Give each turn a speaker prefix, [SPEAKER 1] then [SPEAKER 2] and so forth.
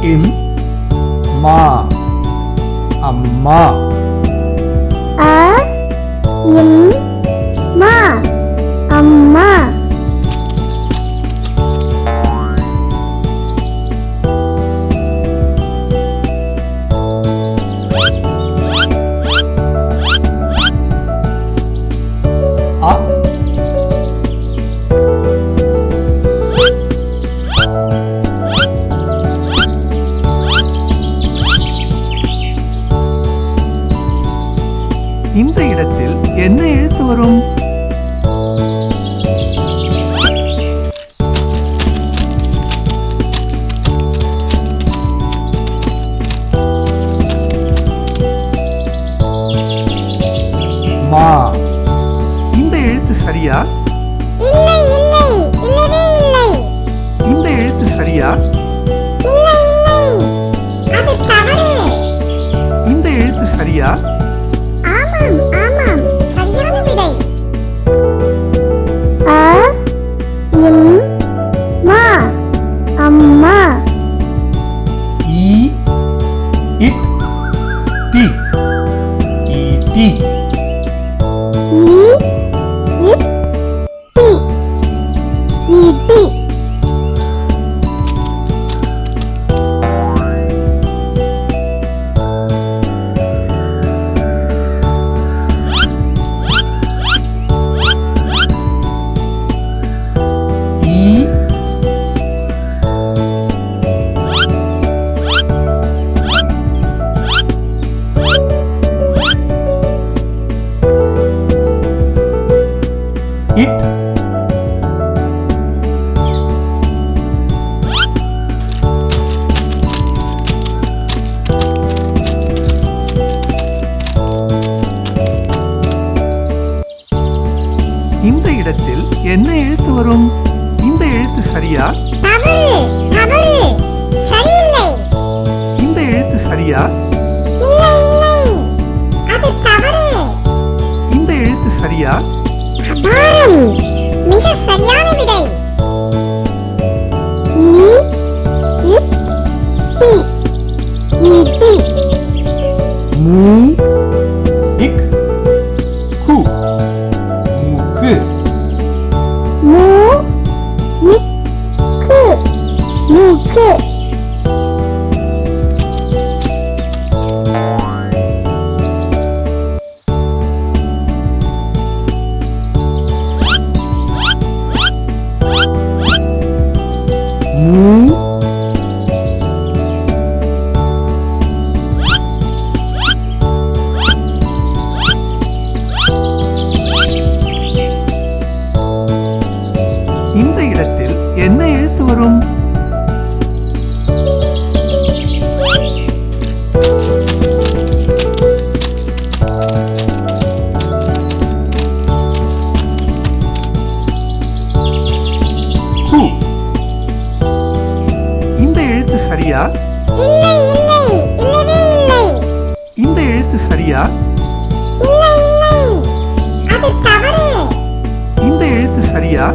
[SPEAKER 1] இம் மா அம்மா.
[SPEAKER 2] அ இம் மா அம்மா.
[SPEAKER 1] அ இந்த இடத்தில் என்ன எழுத்து வரும்? மா. இந்த எழுத்து சரியா?
[SPEAKER 2] இல்லை இல்லை, இல்லவே இல்லை.
[SPEAKER 1] இந்த எழுத்து சரியா?
[SPEAKER 2] இல்லை இல்லை, அது தவறு.
[SPEAKER 1] இந்த எழுத்து சரியா?
[SPEAKER 2] ஆமாம் ஆமாம், சரியான விடை. அ இம் மா அம்மா.
[SPEAKER 1] ஈ இட் டி ஈட்டி.
[SPEAKER 2] ஈ இட் டி ஈட்டி.
[SPEAKER 1] இட். இந்த இடத்தில் என்ன எழுத்து வரும்? இந்த எழுத்து சரியா?
[SPEAKER 2] தவறு தவறு, சரியில்லை.
[SPEAKER 1] இந்த எழுத்து சரியா?
[SPEAKER 2] இல்லை இல்லை, அது தவறு.
[SPEAKER 1] இந்த எழுத்து சரியா?
[SPEAKER 2] அபாரம், மிக சரியான விடை. ஈ இட் டி ஈட்டி.
[SPEAKER 1] மூ இக் கு மூக்கு.
[SPEAKER 2] மூ இக் கு மூக்கு.
[SPEAKER 1] மூ இந்த இடத்தில் என்ன எழுத்து வரும்? கு. இந்த எழுத்து சரியா?
[SPEAKER 2] இல்லை இல்லை, இல்லவே இல்லை.
[SPEAKER 1] இந்த எழுத்து சரியா?
[SPEAKER 2] இல்லை இல்லை, அது தவறு.
[SPEAKER 1] இந்த எழுத்து சரியா?